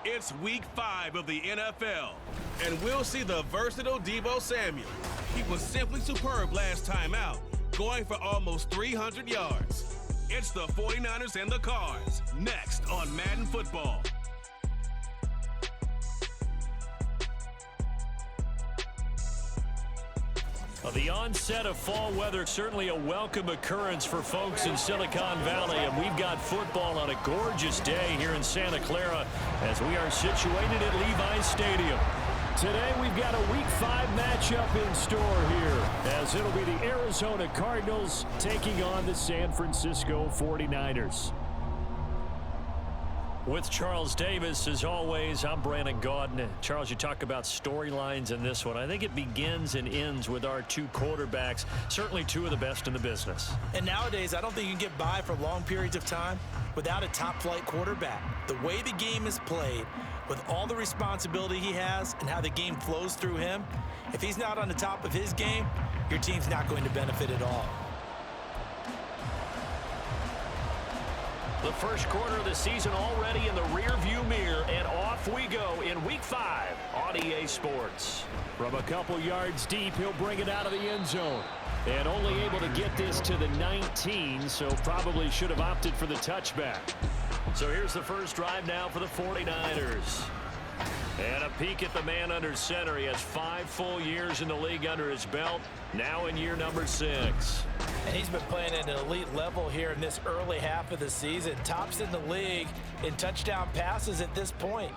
It's week 5 of the NFL, and we'll see the versatile Deebo Samuel. He was simply superb last time out, going for almost 300 yards. It's the 49ers and the Cards, next on Madden Football. Well, the onset of fall weather, certainly a welcome occurrence for folks in Silicon Valley, and we've got football on a gorgeous day here in Santa Clara as we are situated at Levi's Stadium. Today we've got a Week 5 matchup in store here, as it'll be the Arizona Cardinals taking on the San Francisco 49ers. With Charles Davis, as always, I'm Brandon Gaudin. Charles, you talk about storylines in this one. I think it begins and ends with our two quarterbacks, certainly two of the best in the business. And nowadays, I don't think you can get by for long periods of time without a top-flight quarterback. The way the game is played, with all the responsibility he has and how the game flows through him, if he's not on the top of his game, your team's not going to benefit at all. The first quarter of the season already in the rearview mirror, and off we go in Week 5 on EA Sports. From a couple yards deep, he'll bring it out of the end zone. And only able to get this to the 19, so probably should have opted for the touchback. So here's the first drive now for the 49ers. And a peek at the man under center. He has 5 full years in the league under his belt, now in year number 6. And he's been playing at an elite level here in this early half of the season. Tops in the league in touchdown passes at this point.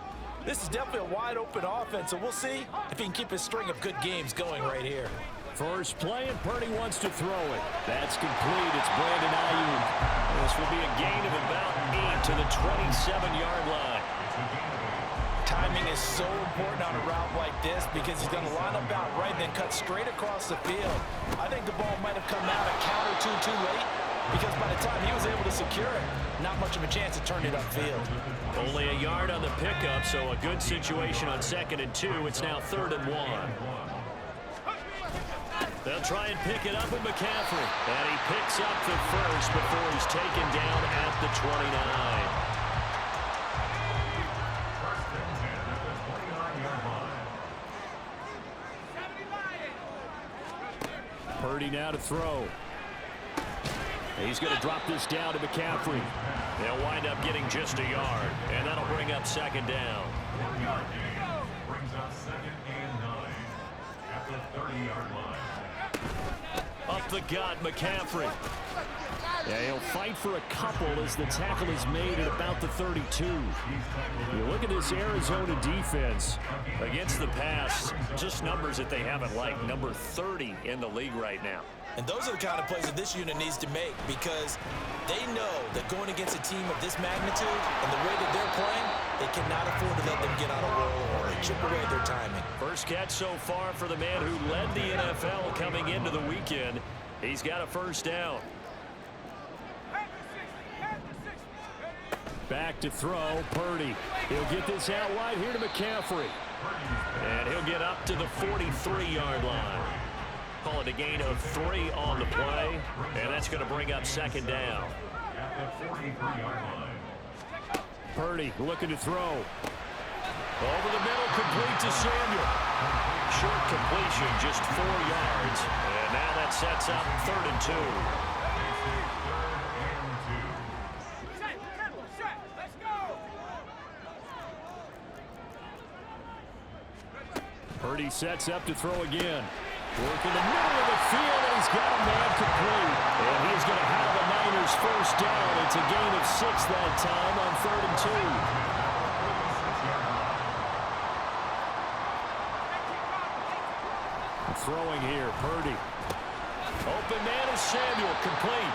This is definitely a wide-open offense, so we'll see if he can keep his string of good games going right here. First play, and Purdy wants to throw it. That's complete. It's Brandon Ayuk. This will be a gain of about 8 to the 27-yard line. Timing is so important on a route like this because he's going to line up out right and then cut straight across the field. I think the ball might have come out a count or two too late because by the time he was able to secure it, not much of a chance to turn it upfield. Only a yard on the pickup, so a good situation on 2nd and 2. It's now 3rd and 1. They'll try and pick it up with McCaffrey. And he picks up the first before he's taken down at the 29. Purdy now to throw. He's going to drop this down to McCaffrey. They'll wind up getting just a yard, and that'll bring up 2nd down. Brings up 2nd and 9 at the 30-yard line. Up the gut, McCaffrey. Yeah, he'll fight for a couple as the tackle is made at about the 32. You look at this Arizona defense. Against the pass, just numbers that they haven't liked. Number 30 in the league right now. And those are the kind of plays that this unit needs to make because they know that going against a team of this magnitude and the way that they're playing, they cannot afford to let them get on a roll or chip away their timing. First catch so far for the man who led the NFL coming into the weekend. He's got a first down. Back to throw, Purdy. He'll get this out wide here to McCaffrey. And he'll get up to the 43-yard line. Call it a gain of 3 on the play, and that's going to bring up 2nd down. Purdy looking to throw. Over the middle, complete to Samuel. Short completion, just 4 yards. And now that sets up 3rd and 2. Purdy sets up to throw again. Work in the middle of the field, and he's got a man complete. And he's going to have the Niners first down. It's a gain of 6 that time on 3rd and 2. Throwing here, Purdy. Open man is Samuel, complete.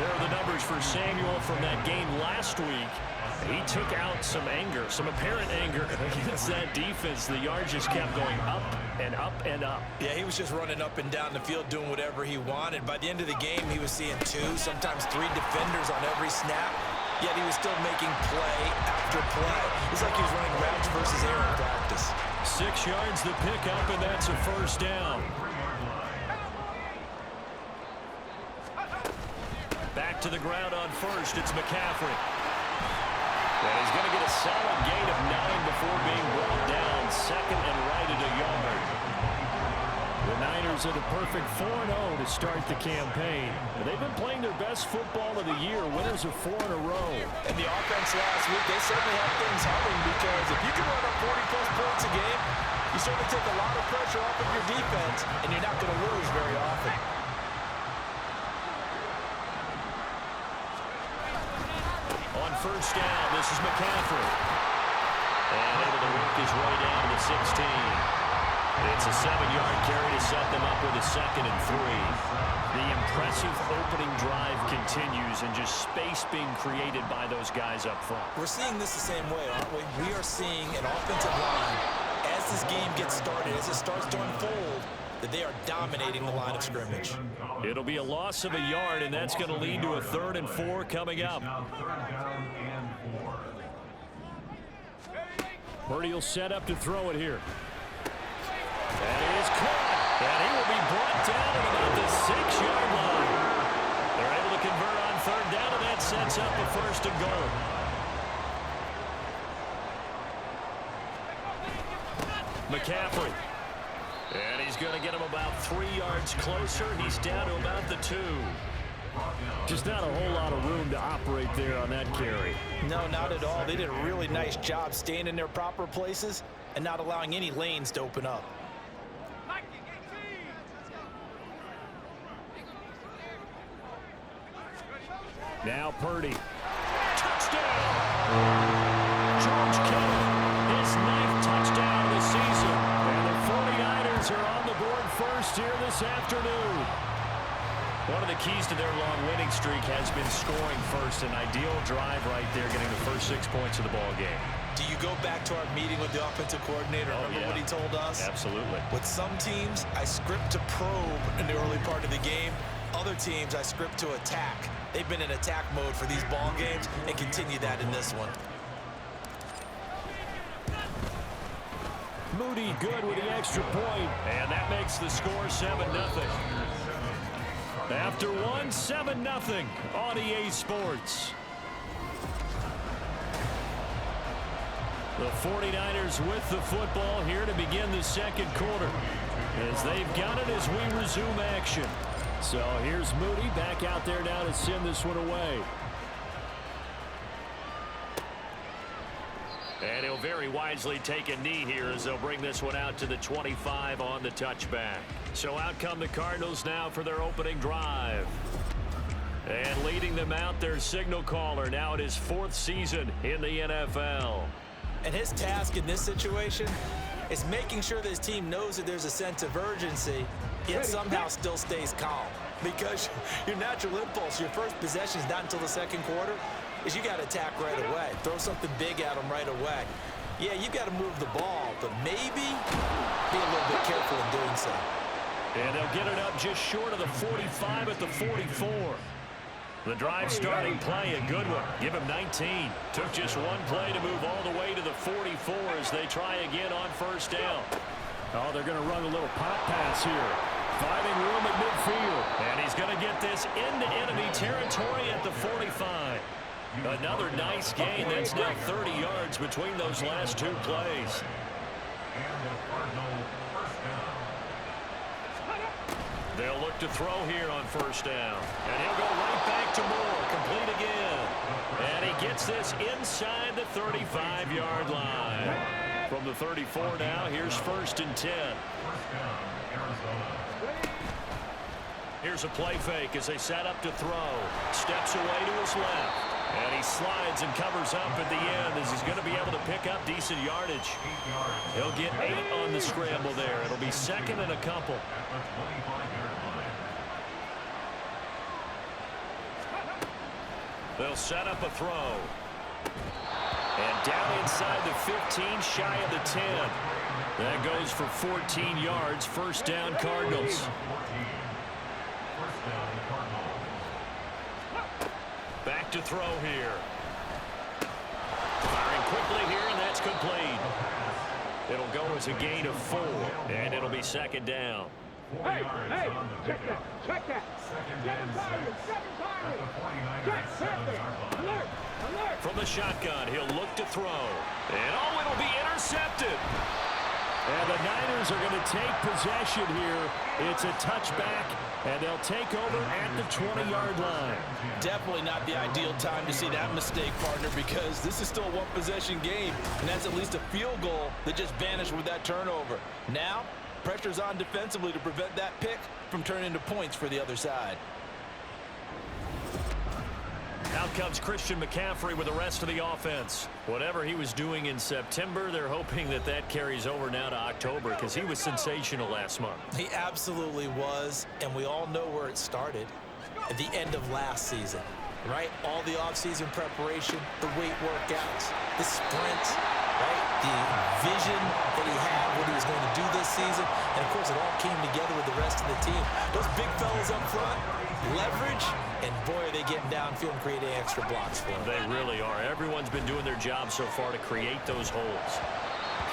There are the numbers for Samuel from that game last week. He took out some anger, some apparent anger against that defense. The yards just kept going up and up and up. Yeah, he was just running up and down the field doing whatever he wanted. By the end of the game, he was seeing 2, sometimes 3 defenders on every snap, yet he was still making play after play. It's like he was running routes versus air in practice. 6 yards the pickup, and that's a first down. Back to the ground on first. It's McCaffrey. And he's going to get a solid gain of 9 before being brought down. Second and right at a yard. The Niners are the perfect 4-0 to start the campaign. They've been playing their best football of the year. Winners of 4 in a row. And the offense last week, they certainly have things humming, because if you can run up 40-plus points a game, you certainly take a lot of pressure off of your defense, and you're not going to lose very often. On first down, this is McCaffrey. And able to work his way down to the 16. It's a 7-yard carry to set them up with a 2nd and 3. The impressive opening drive continues, and just space being created by those guys up front. We're seeing this the same way, aren't we? We are seeing an offensive line, as this game gets started, as it starts to unfold, that they are dominating the line of scrimmage. It'll be a loss of a yard, and that's going to lead to a 3rd and 4 coming up. Now 3rd down and 4. Purdy will set up to throw it here. That is caught, and he will be brought down at about the 6-yard line. They're able to convert on 3rd down, and that sets up a 1st and goal. McCaffrey. And he's going to get him about 3 yards closer. He's down to about the 2. Just not a whole lot of room to operate there on that carry. No, not at all. They did a really nice job staying in their proper places and not allowing any lanes to open up. Now Purdy. Touchdown! George Kittle, his 9th touchdown of the season. And the 49ers are on the board first here this afternoon. One of the keys to their long winning streak has been scoring first. An ideal drive right there, getting the first 6 points of the ball game. Do you go back to our meeting with the offensive coordinator? Remember what he told us? Absolutely. With some teams, I script to probe in the early part of the game. Other teams, I script to attack. They've been in attack mode for these ball games and continue that in this one. Moody good with the extra point. And that makes the score 7-0. After one, 7-0 on EA Sports. The 49ers with the football here to begin the 2nd quarter, as they've got it as we resume action. So here's Moody back out there now to send this one away. And he'll very wisely take a knee here as they'll bring this one out to the 25 on the touchback. So out come the Cardinals now for their opening drive. And leading them out, their signal caller, now in his 4th season in the NFL. And his task in this situation is making sure that his team knows that there's a sense of urgency, yet somehow still stays calm. Because your natural impulse, your first possession is not until the 2nd quarter, is you got to attack right away. Throw something big at them right away. Yeah, you got to move the ball, but maybe be a little bit careful in doing so. And they'll get it up just short of the 45 at the 44. The drive starting play, a good one. Give him 19. Took just one play to move all the way to the 44 as they try again on first down. Oh, they're going to run a little pop pass here. Finding room at midfield. And he's going to get this into enemy territory at the 45. Another nice gain. That's now 30 yards between those last 2 plays. They'll look to throw here on first down. And he'll go right back to Moore. Complete again. And he gets this inside the 35-yard line. From the 34 now, here's 1st and 10. Here's a play fake as they set up to throw. Steps away to his left. And he slides and covers up at the end as he's going to be able to pick up decent yardage. He'll get 8 on the scramble there. It'll be 2nd and a couple. They'll set up a throw. And down inside the 15, shy of the 10. That goes for 14 yards. First down, Cardinals. Back to throw here. Firing quickly here, and that's complete. It'll go as a gain of 4, and it'll be 2nd down. 4 yards on the pickup. Check that. Second and 7 at the 29-7 yard line. From the shotgun, he'll look to throw. And oh, it'll be intercepted. And the Niners are going to take possession here. It's a touchback, and they'll take over at the 20-yard line. Definitely not the ideal time to see that mistake, partner, because this is still a one-possession game, and that's at least a field goal that just vanished with that turnover. Now, pressure's on defensively to prevent that pick from turning into points for the other side. Out comes Christian McCaffrey with the rest of the offense. Whatever he was doing in September, they're hoping that that carries over now to October because he was sensational last month. He absolutely was, and we all know where it started at the end of last season, right? All the offseason preparation, the weight workouts, the sprints, right? The vision that he had what he was going to do this season, and of course it all came together with the rest of the team. Those big fellas up front, leverage, and boy are they getting downfield and creating extra blocks for them. They really are. Everyone's been doing their job so far to create those holes.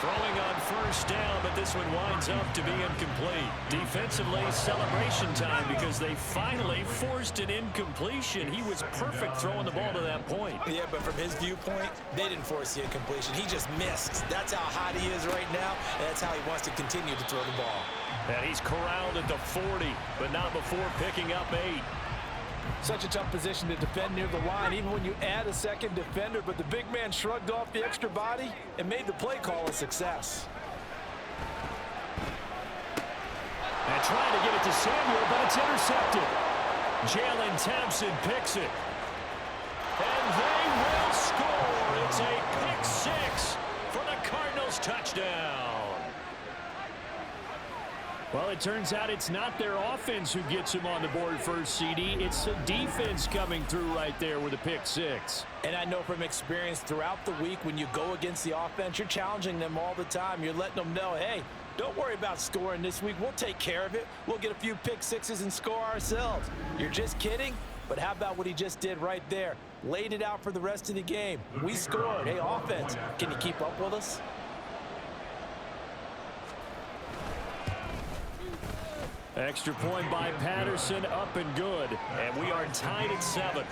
Throwing on first down, but this one winds up to be incomplete. Defensively, celebration time because they finally forced an incompletion. He was perfect throwing the ball to that point. Yeah, but from his viewpoint, they didn't force the incompletion. He just missed. That's how hot he is right now, and that's how he wants to continue to throw the ball. And he's corralled at the 40, but not before picking up 8. Such a tough position to defend near the line, even when you add a second defender, but the big man shrugged off the extra body and made the play call a success. And trying to get it to Samuel, but it's intercepted. Jalen Thompson picks it. And they will score. It's a pick 6 for the Cardinals touchdown. Well, it turns out it's not their offense who gets him on the board first, CD. It's the defense coming through right there with a pick 6. And I know from experience throughout the week when you go against the offense, you're challenging them all the time. You're letting them know, hey, don't worry about scoring this week. We'll take care of it. We'll get a few pick 6s and score ourselves. You're just kidding? But how about what he just did right there? Laid it out for the rest of the game. We scored. Hey, offense, can you keep up with us? Extra point by Patterson, up and good. And we are tied at 7.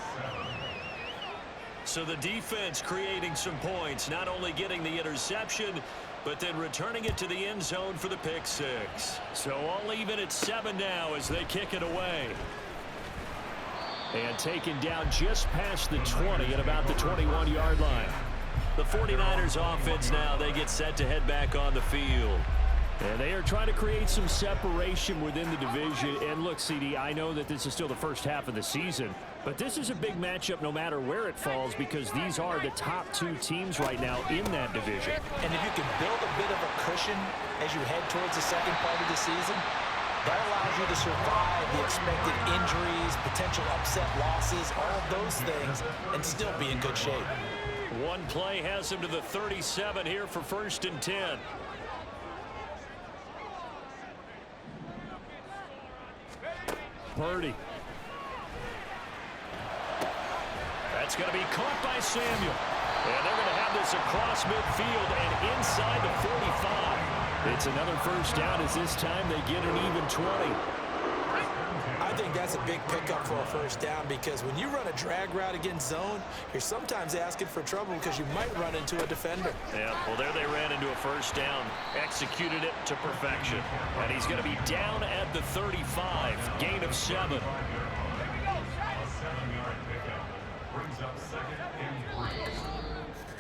So the defense creating some points, not only getting the interception, but then returning it to the end zone for the pick 6. So all even at 7 now as they kick it away. And taken down just past the 20 at about the 21-yard line. The 49ers offense now, they get set to head back on the field. And they are trying to create some separation within the division. And look, CD, I know that this is still the first half of the season, but this is a big matchup no matter where it falls because these are the top 2 teams right now in that division. And if you can build a bit of a cushion as you head towards the second part of the season, that allows you to survive the expected injuries, potential upset losses, all of those things, and still be in good shape. One play has him to the 37 here for 1st and 10. Purdy. That's going to be caught by Samuel. And they're going to have this across midfield and inside the 45. It's another first down as this time they get an even 20. I think that's a big pickup for a first down because when you run a drag route against zone, you're sometimes asking for trouble because you might run into a defender. Yeah, well, there they ran into a first down, executed it to perfection. And he's going to be down at the 35, gain of 7.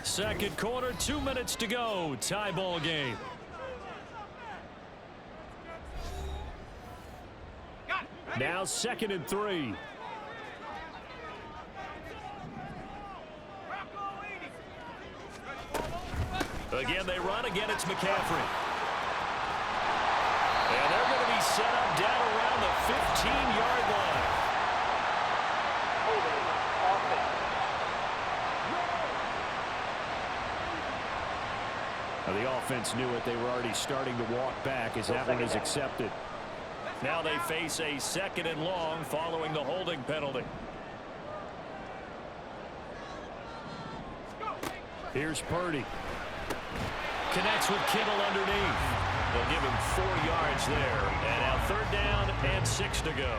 Second quarter, 2 minutes to go, tie ball game. Now 2nd and 3. Again, they run. Again, it's McCaffrey. And they're going to be set up down around the 15-yard line. Now, the offense knew it. They were already starting to walk back as that one is accepted. Now they face a 2nd and long following the holding penalty. Here's Purdy. Connects with Kittle underneath. They'll give him 4 yards there. And now 3rd down and 6 to go.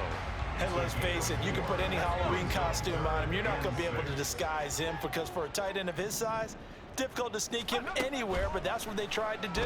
And let's face it, you can put any Halloween costume on him. You're not going to be able to disguise him because for a tight end of his size, difficult to sneak him anywhere, but that's what they tried to do.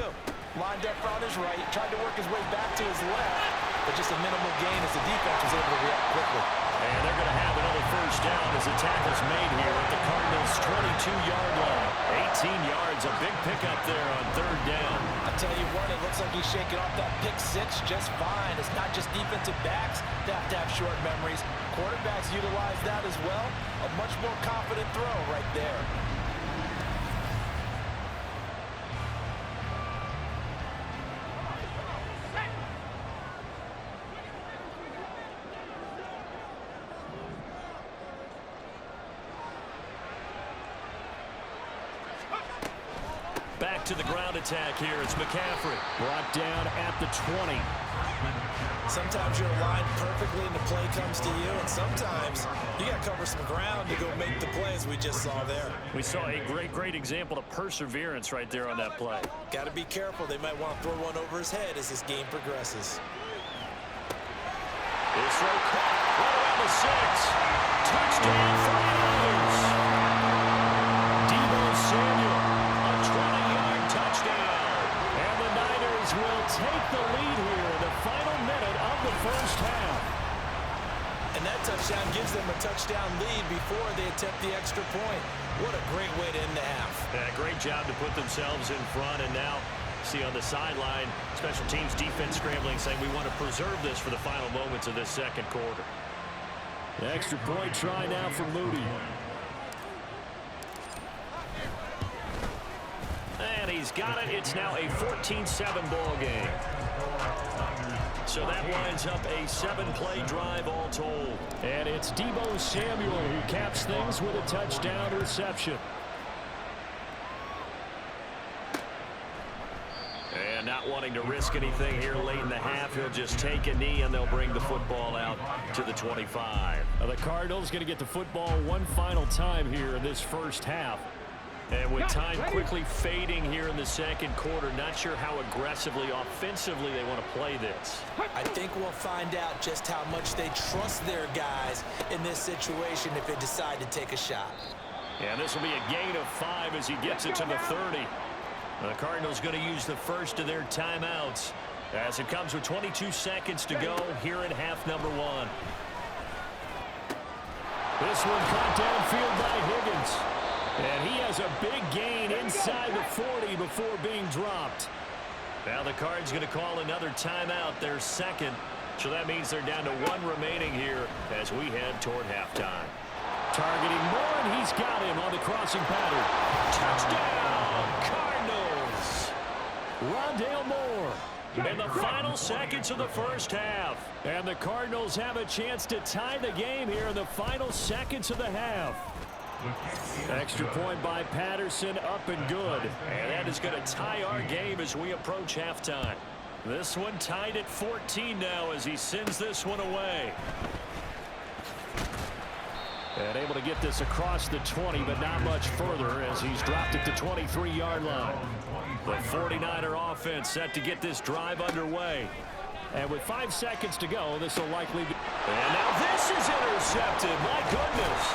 Lined up on his right, tried to work his way back to his left, but just a minimal gain as the defense was able to react quickly. And they're going to have another 1st down as the tackle's made here at the Cardinals' 22-yard line. 18 yards, a big pickup there on 3rd down. I tell you what, it looks like he's shaking off that pick 6 just fine. It's not just defensive backs that have to have short memories. Quarterbacks utilize that as well. A much more confident throw right there. Back to the ground attack here. It's McCaffrey. Brought down at the 20. Sometimes you're aligned perfectly and the play comes to you, and sometimes you got to cover some ground to go make the play as we just saw there. We saw a great example of perseverance right there on that play. Got to be careful. They might want to throw one over his head as this game progresses. This throw caught right around the 6. Touchdown for the Niners. Deebo Samuel, a 20-yard touchdown. And the Niners will take the lead here in the final minute of the 1st half. And that touchdown gives them a touchdown lead before they attempt the extra point. What a great way to end the half. Yeah, great job to put themselves in front, and now see on the sideline, special teams defense scrambling, saying we want to preserve this for the final moments of this 2nd quarter. The extra point try now for Moody. And he's got it. It's now a 14-7 ball game. So that lines up a 7-play drive all told. And it's Deebo Samuel who caps things with a touchdown reception. And not wanting to risk anything here late in the half, he'll just take a knee and they'll bring the football out to the 25. Now the Cardinals going to get the football one final time here in this 1st half. And with time quickly fading here in the 2nd quarter, not sure how aggressively, offensively they want to play this. I think we'll find out just how much they trust their guys in this situation if they decide to take a shot. And this will be a gain of 5 as he gets it to the 30. The Cardinals going to use the first of their timeouts as it comes with 22 seconds to go here in half number 1. This one caught downfield by Higgins. And he has a big gain inside the 40 before being dropped. Now the Cards going to call another timeout, their 2nd. So that means they're down to 1 remaining here as we head toward halftime. Targeting Moore, and he's got him on the crossing pattern. Touchdown, Cardinals! Rondale Moore. In the final seconds of the 1st half. And the Cardinals have a chance to tie the game here in the final seconds of the half. Extra point by Patterson, up and good. And that is going to tie our game as we approach halftime. This one tied at 14 now as he sends this one away. And able to get this across the 20, but not much further as he's dropped at the 23-yard line. The 49er offense set to get this drive underway. And with 5 seconds to go, this will likely be... And now this is intercepted. My goodness.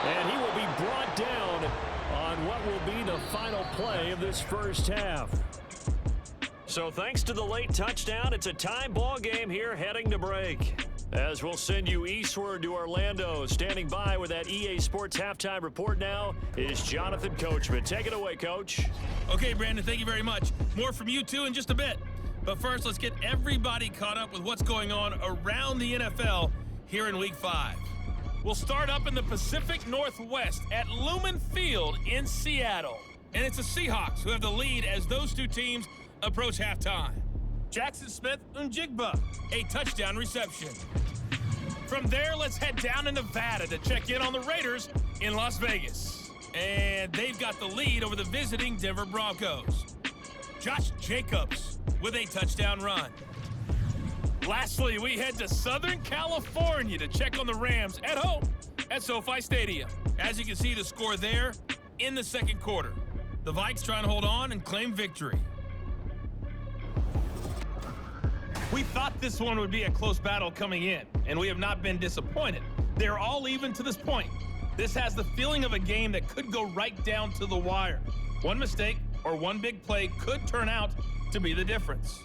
And he will be brought down on what will be the final play of this 1st half. So thanks to the late touchdown, it's a tie ball game here heading to break. As we'll send you eastward to Orlando. Standing by with that EA Sports Halftime Report now is Jonathan Coachman. Take it away, Coach. Okay, Brandon, thank you very much. More from you, too, in just a bit. But first, let's get everybody caught up with what's going on around the NFL here in Week 5. We'll start up in the Pacific Northwest at Lumen Field in Seattle. And it's the Seahawks who have the lead as those two teams approach halftime. Jackson Smith-Njigba, a touchdown reception. From there, let's head down to Nevada to check in on the Raiders in Las Vegas. And they've got the lead over the visiting Denver Broncos. Josh Jacobs with a touchdown run. Lastly, we head to Southern California to check on the Rams at home at SoFi Stadium. As you can see, the score there in the 2nd quarter. The Vikes trying to hold on and claim victory. We thought this one would be a close battle coming in, and we have not been disappointed. They're all even to this point. This has the feeling of a game that could go right down to the wire. One mistake or one big play could turn out to be the difference.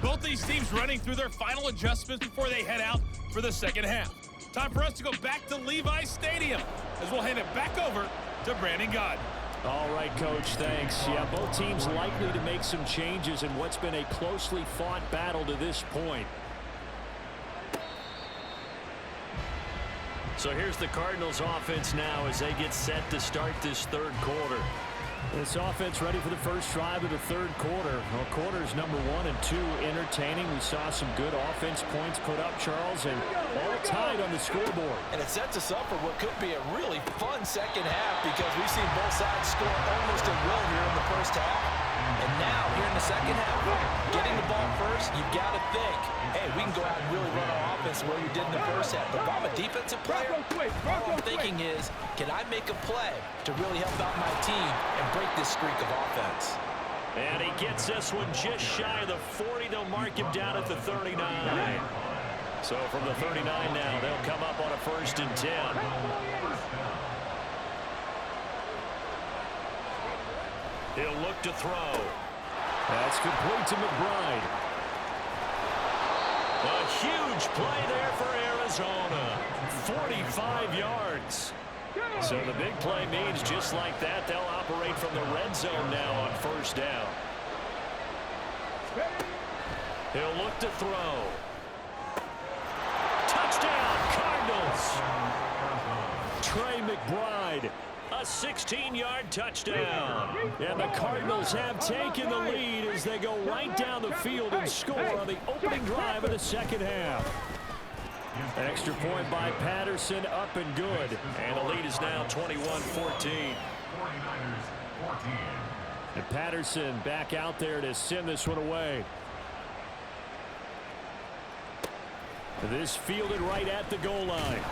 Both these teams running through their final adjustments before they head out for the second half. Time for us to go back to Levi's Stadium as we'll hand it back over to Brandon Gaudin. All right, Coach, thanks. Yeah, both teams likely to make some changes in what's been a closely fought battle to this point. So here's the Cardinals offense now as they get set to start this third quarter. This offense ready for the first drive of the third quarter. Well, quarters number 1 and 2 entertaining. We saw some good offense points put up, Charles, and all tied on the scoreboard. And it sets us up for what could be a really fun second half because we've seen both sides score almost at will here in the first half. And now, here in the second half, getting the ball first, you've got to think, hey, we can go out and really run our offense the way we did in the first half. But if I'm a defensive player, all I'm thinking is, can I make a play to really help out my team and break this streak of offense? And he gets this one just shy of the 40. They'll mark him down at the 39. So from the 39 now, they'll come up on a 1st and 10. He'll look to throw. That's complete to McBride. A huge play there for Arizona. 45 yards. So the big play means just like that, they'll operate from the red zone now on 1st down. He'll look to throw. Touchdown, Cardinals. Trey McBride. A 16-yard touchdown. And the Cardinals have taken the lead as they go right down the field and score on the opening drive of the second half. Extra point by Patterson, up and good. And the lead is now 21-14. And Patterson back out there to send this one away. This fielded right at the goal line.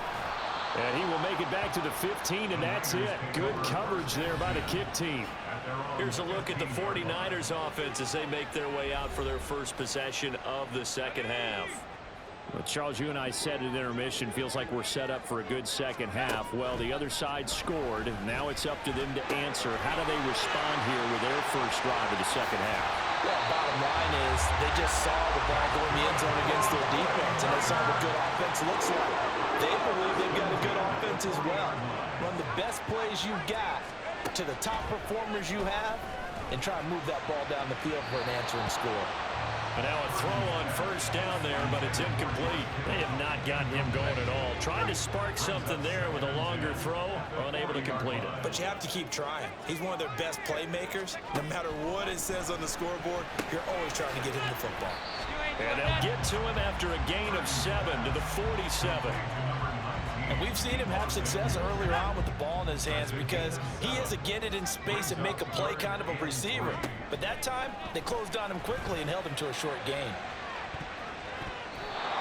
And he will make it back to the 15, and that's it. Good coverage there by the kick team. Here's a look at the 49ers offense as they make their way out for their first possession of the second half. Well, Charles, you and I said at intermission, feels like we're set up for a good second half. Well, the other side scored. Now it's up to them to answer. How do they respond here with their first drive of the second half? Well, bottom line is they just saw the ball go in the end zone against their defense, and they saw what good offense looks like. They believe they've got a good offense as well. Run the best plays you've got to the top performers you have, and try and move that ball down the field for an answering score. And now a throw on 1st down there, but it's incomplete. They have not gotten him going at all. Trying to spark something there with a longer throw, unable to complete it. But you have to keep trying. He's one of their best playmakers. No matter what it says on the scoreboard, you're always trying to get him the football. And they'll get to him after a gain of 7 to the 47. And we've seen him have success earlier on with the ball in his hands because he is a get it in space and make a play kind of a receiver. But that time, they closed on him quickly and held him to a short gain.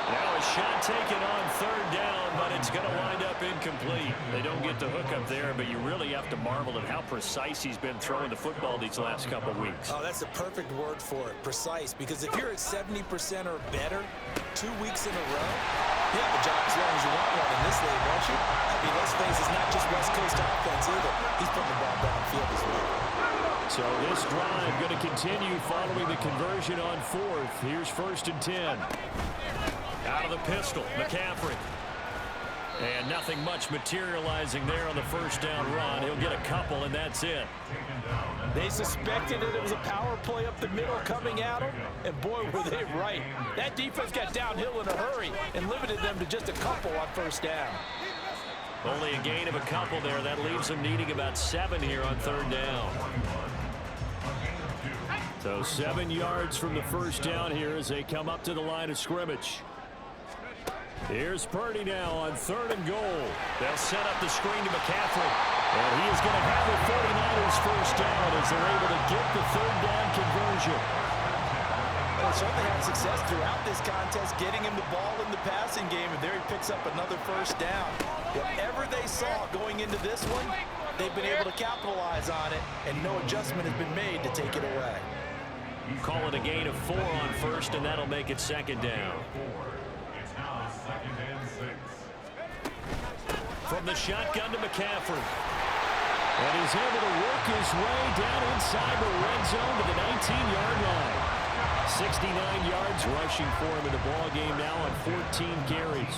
Now a shot taken on 3rd down, but it's going to wind up incomplete. They don't get the hook up there, but you really have to marvel at how precise he's been throwing the football these last couple of weeks. Oh, that's the perfect word for it, precise, because if you're at 70% or better 2 weeks in a row, you have a job as long as you want one in this league, won't you? I mean, let's face it, it's not just West Coast offense either. He's putting the ball downfield as well. So this drive going to continue following the conversion on 4th. Here's 1st and 10. Out of the pistol, McCaffrey. And nothing much materializing there on the 1st down run. He'll get a couple, and that's it. They suspected that it was a power play up the middle coming at them, and boy, were they right. That defense got downhill in a hurry and limited them to just a couple on 1st down. Only a gain of a couple there. That leaves them needing about 7 here on 3rd down. So 7 yards from the 1st down here as they come up to the line of scrimmage. Here's Purdy now on 3rd and goal. They'll set up the screen to McCaffrey. And he is going to have the 49ers 1st down as they're able to get the 3rd down conversion. Well, they certainly had success throughout this contest, getting him the ball in the passing game, and there he picks up another 1st down. Whatever they saw going into this one, they've been able to capitalize on it, and no adjustment has been made to take it away. Call it a gain of 4 on first, and that'll make it second down. It's now 2nd and 6. From the shotgun to McCaffrey. And he's able to work his way down inside the red zone to the 19-yard line. 69 yards rushing for him in the ball game now on 14 carries.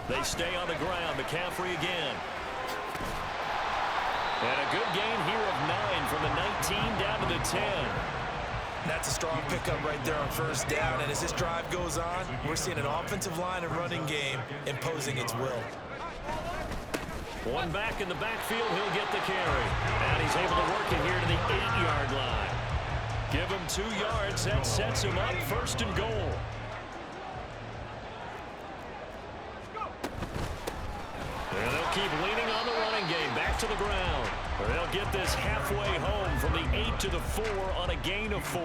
They stay on the ground. McCaffrey again. And a good gain here of 9 from the 19 down to the 10. That's a strong pickup right there on first down, and as this drive goes on, we're seeing an offensive line and running game imposing its will. One back in the backfield, he'll get the carry. And he's able to work it here to the 8-yard line. Give him 2 yards. That sets him up 1st and goal. And they'll keep leaning on the running game. Back to the ground. They'll get this halfway home from the 8 to the 4 on a gain of 4.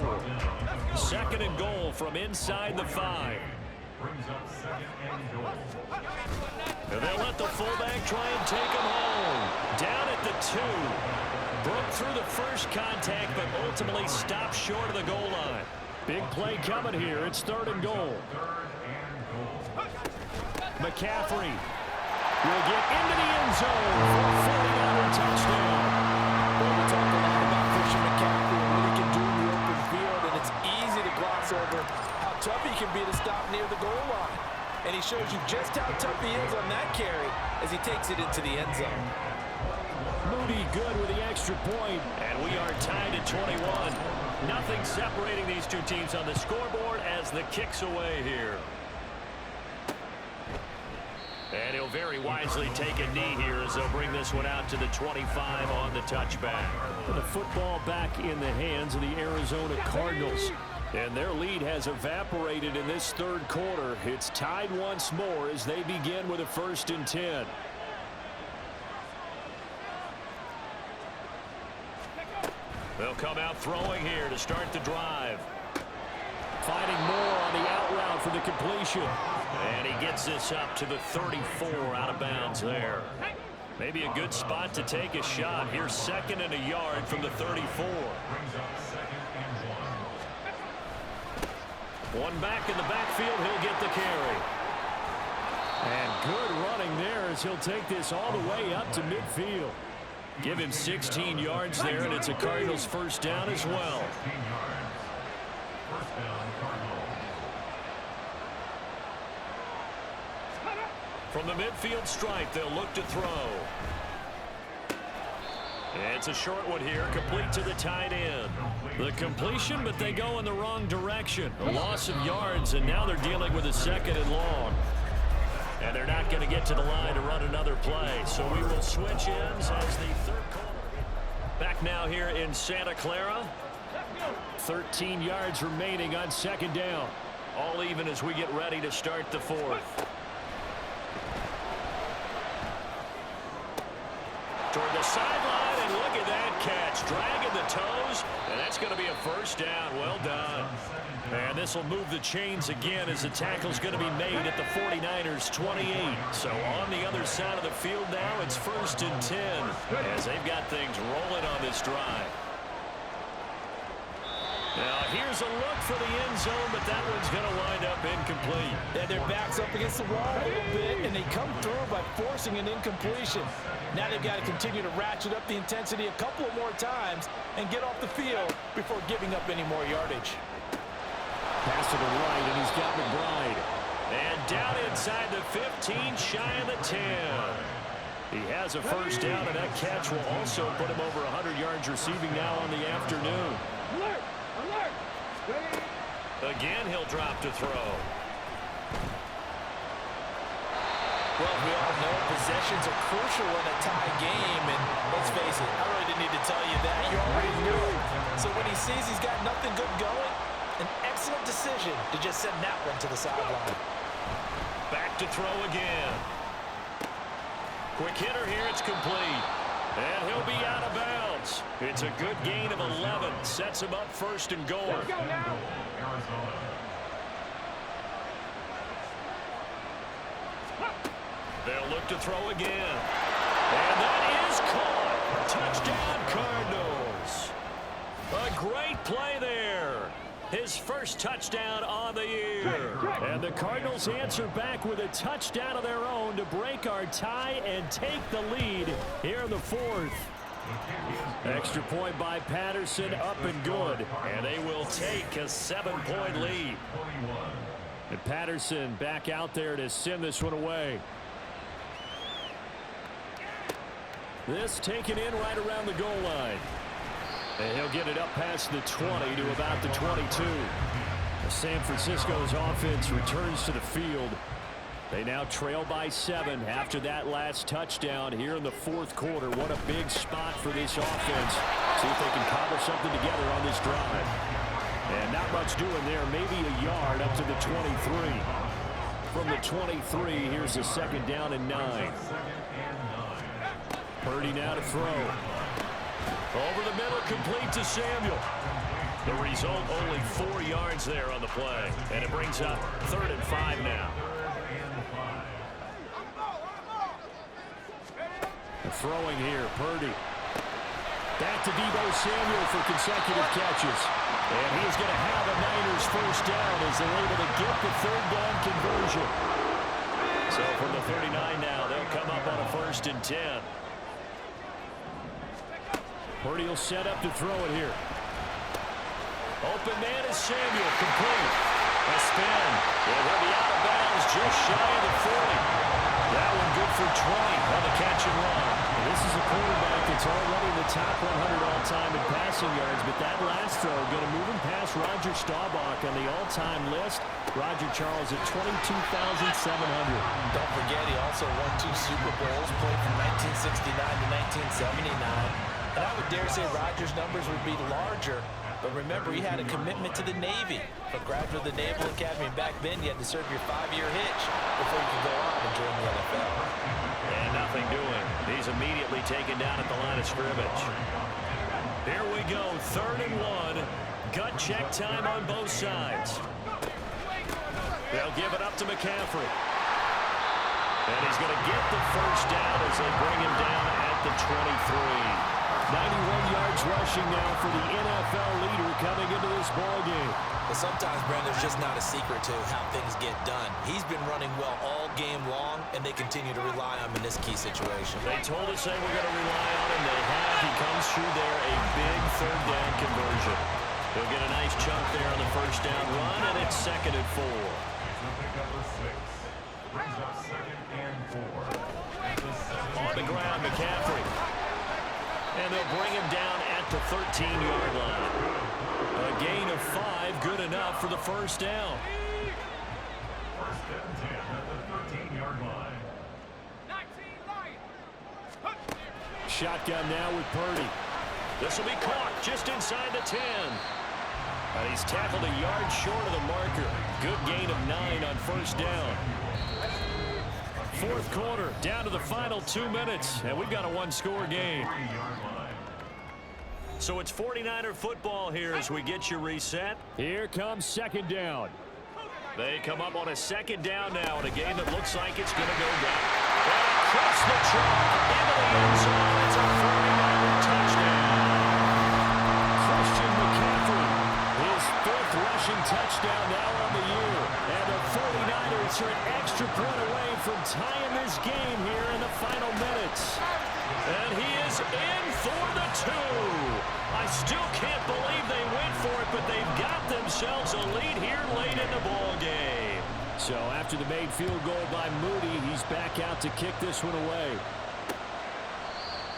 2nd and goal from inside the 5. Brings up 2nd and goal. And they'll let the fullback try and take him home. Down at the 2. Broke through the first contact, but ultimately stopped short of the goal line. Big play coming here. It's 3rd and goal. McCaffrey will get into the end zone for a 49er touchdown. Well, we talked a lot about Christian McCaffrey and what he can do in the open field, and it's easy to gloss over how tough he can be to stop near the goal line. And he shows you just how tough he is on that carry as he takes it into the end zone. Moody good with the extra point, and we are tied at 21. Nothing separating these two teams on the scoreboard as the kick's away here. And he'll very wisely take a knee here as they'll bring this one out to the 25 on the touchback. And the football back in the hands of the Arizona Cardinals. And their lead has evaporated in this 3rd quarter. It's tied once more as they begin with a 1st and 10. They'll come out throwing here to start the drive. Finding more on the out route for the completion. And he gets this up to the 34 out of bounds there. Maybe a good spot to take a shot. Here's 2nd and a yard from the 34. One back in the backfield, he'll get the carry. And good running there as he'll take this all the way up to midfield. Give him 16 yards there, and it's a Cardinals 1st down as well. From the midfield stripe, they'll look to throw. It's a short one here, complete to the tight end. The completion, but they go in the wrong direction. A loss of yards, and now they're dealing with a 2nd and long. And they're not going to get to the line to run another play. So we will switch ends as the 3rd quarter. Back now here in Santa Clara. 13 yards remaining on 2nd down. All even as we get ready to start the 4th. Toward the sideline, and look at that catch. Dragging the toes, and that's going to be a 1st down. Well done. And this will move the chains again as the tackle's going to be made at the 49ers 28. So on the other side of the field now, it's 1st and 10 as they've got things rolling on this drive. Now here's a look for the end zone, but that one's going to wind up incomplete. Yeah, their back's up against the wall a little bit, and they come through by forcing an incompletion. Now they've got to continue to ratchet up the intensity a couple of more times and get off the field before giving up any more yardage. Pass to the right, and he's got McBride. And down inside the 15, shy of the 10. He has a 1st down, and that catch will also put him over 100 yards receiving now on the afternoon. Alert! Alert! Again, he'll drop to throw. Well, we all know possessions are crucial in a tie game, and let's face it, I really didn't need to tell you that. You already knew it. So when he sees he's got nothing good going, an excellent decision to just send that one to the sideline. Back to throw again. Quick hitter here, it's complete. And he'll be out of bounds. It's a good gain of 11. Sets him up 1st and goal. Let's go now. They'll look to throw again. And that is caught. Touchdown, Cardinals. A great play there. His first touchdown on the year. And the Cardinals answer back with a touchdown of their own to break our tie and take the lead here in the fourth. Extra point by Patterson, up and good. And they will take a 7-point lead. And Patterson back out there to send this one away. This taken in right around the goal line. And he'll get it up past the 20 to about the 22. San Francisco's offense returns to the field. They now trail by 7 after that last touchdown here in the fourth quarter. What a big spot for this offense. See if they can cobble something together on this drive. And not much doing there. Maybe a yard up to the 23. From the 23, here's the second down and 9. Purdy now to throw. Over the middle, complete to Samuel. The result, only 4 yards there on the play. And it brings up 3rd and 5 now. Throwing here, Purdy. Back to Deebo Samuel for consecutive catches. And he's going to have a Niners first down as they're able to get the 3rd down conversion. So from the 39 now, they'll come up on a 1st and 10. Purdy will set up to throw it here. Open man is Samuel, complete. A spin. And he'll be out of bounds just shy of the 40. That one good for 20 on the catch and run. This is a quarterback that's already in the top 100 all-time in passing yards, but that last throw going to move him past Roger Staubach on the all-time list. Roger Charles at 22,700. Don't forget, he also won 2 Super Bowls, played from 1969 to 1979. And I would dare say Roger's numbers would be larger, but remember, he had a commitment to the Navy. A graduate of the Naval Academy, and back then you had to serve your 5-year hitch before you could go on and join the NFL. And nothing doing. He's immediately taken down at the line of scrimmage. Here we go, 3rd and 1. Gut check time on both sides. They'll give it up to McCaffrey. And he's going to get the first down as they bring him down at the 23. 91 yards rushing now for the NFL leader coming into this ballgame. But sometimes, Brandon, there's just not a secret to how things get done. He's been running well all game long, and they continue to rely on him in this key situation. They told us they were going to rely on him. They have. He comes through there, a big 3rd down conversion. He'll get a nice chunk there on the first down run, and it's 2nd and 4. On the ground, McCaffrey. And they'll bring him down at the 13-yard line. A gain of 5, good enough for the first down. First and 10 at the 13-yard line. Shotgun now with Purdy. This will be caught just inside the 10. And he's tackled a yard short of the marker. Good gain of 9 on first down. Fourth quarter, down to the final 2 minutes, and we've got a 1-score game. So it's 49er football here as we get you reset. Here comes 2nd down. They come up on a 2nd down now in a game that looks like it's going to go down. And across the chalk into the end zone. It's a 49er touchdown. Christian McCaffrey, his 5th rushing touchdown now on the year. And the 49ers are an extra point away from tying this game here in the final minutes. And he is in for the 2. I still can't believe they went for it, but they've got themselves a lead here late in the ball game. So after the made field goal by Moody, he's back out to kick this one away.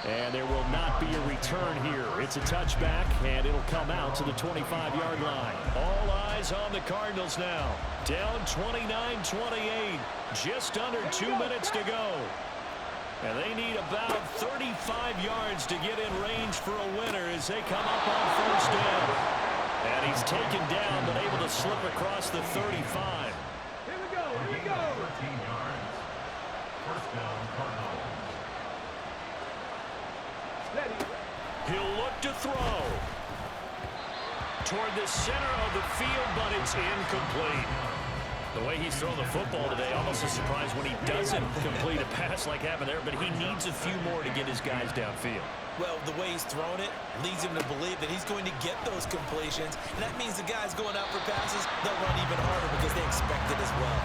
And there will not be a return here. It's a touchback, and it'll come out to the 25-yard line. All eyes on the Cardinals now. Down 29-28. Just under 2 minutes to go. And they need about 35 yards to get in range for a winner as they come up on first down. And he's taken down, but able to slip across the 35. Here we go, here we go. 13 yards. First down, Cardinals. He'll look to throw. Toward the center of the field, but it's incomplete. The way he's thrown the football today, almost a surprise when he doesn't complete a pass like happened there, but he needs a few more to get his guys downfield. Well, the way he's thrown it leads him to believe that he's going to get those completions, and that means the guys going out for passes, they'll run even harder because they expect it as well.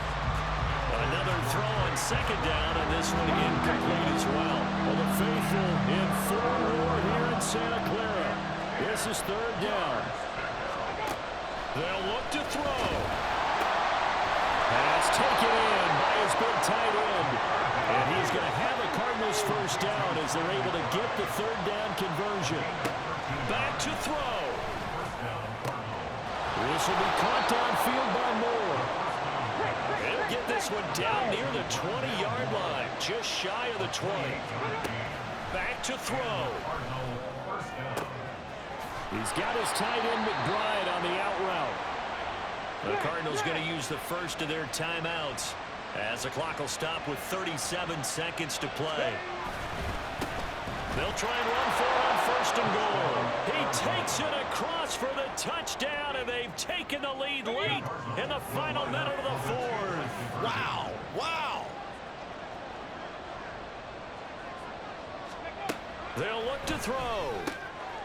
Another throw on second down, and this one incomplete as well. Well, the faithful in 4 more here in Santa Clara. This is third down. They'll look to throw. Pass taken in by his big tight end. And he's going to have a Cardinals first down as they're able to get the third down conversion. Back to throw. This will be caught downfield by Moore. He'll get this one down near the 20-yard line, just shy of the 20. Back to throw. He's got his tight end McBride on the out route. The Cardinals going to use the first of their timeouts as the clock will stop with 37 seconds to play. They'll try and run for it on first and goal. He takes it across for the touchdown, and they've taken the lead late in the final minute of the fourth. Wow, wow. They'll look to throw.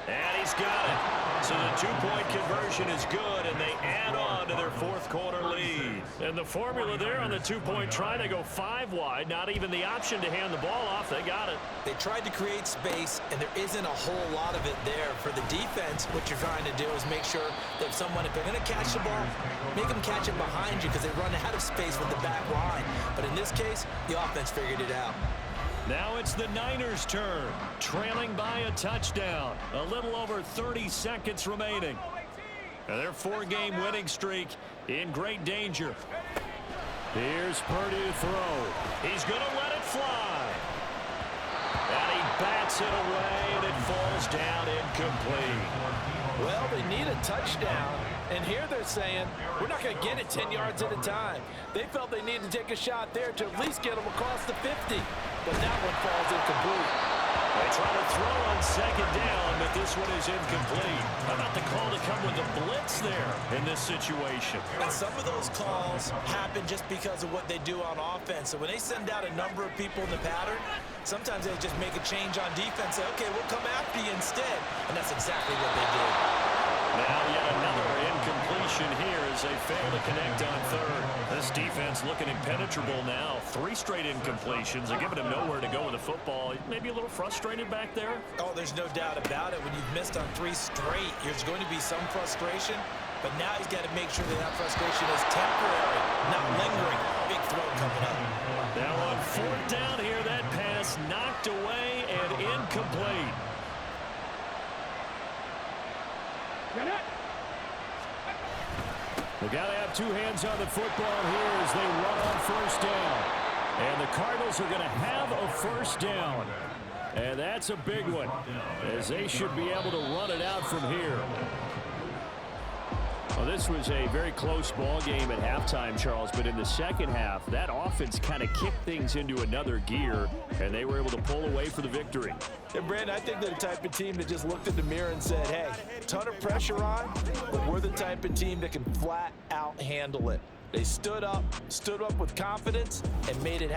And he's got it. So the two-point conversion is good, and they add on to their fourth quarter lead. And the formula there on the two-point try to go 5 wide, not even the option to hand the ball off. They got it. They tried to create space, and there isn't a whole lot of it there. For the defense, what you're trying to do is make sure that someone, if they're going to catch the ball, make them catch it behind you because they run out of space with the back line. But in this case, the offense figured it out. Now it's the Niners' turn, trailing by a touchdown. A little over 30 seconds remaining. And their 4-game winning streak in great danger. Here's Purdy to throw. He's going to let it fly. And he bats it away, and it falls down incomplete. Well, they need a touchdown, and here they're saying, we're not going to get it 10 yards at a time. They felt they needed to take a shot there to at least get them across the 50, but that one falls incomplete. They try to throw on second down, but this one is incomplete. How about the call to come with the blitz there in this situation? And some of those calls happen just because of what they do on offense. So when they send out a number of people in the pattern, sometimes they just make a change on defense, say, okay, we'll come after you instead. And that's exactly what they did. Now yet another incompletion here as they fail to connect on third. This defense looking impenetrable now. 3 straight incompletions. They're giving him nowhere to go with the football. Maybe a little frustrated back there. Oh, there's no doubt about it. When you've missed on 3 straight, there's going to be some frustration. But now he's got to make sure that that frustration is temporary, not lingering. Big throw coming up. Now on 4th down here, that pass knocked away and incomplete. They got to have 2 hands on the football here as they run on first down. And the Cardinals are going to have a first down. And that's a big one, as they should be able to run it out from here. Well, this was a very close ball game at halftime, Charles, but in the second half, that offense kind of kicked things into another gear, and they were able to pull away for the victory. And, Brandon, I think they're the type of team that just looked in the mirror and said, hey, ton of pressure on, but we're the type of team that can flat out handle it. They stood up with confidence and made it happen.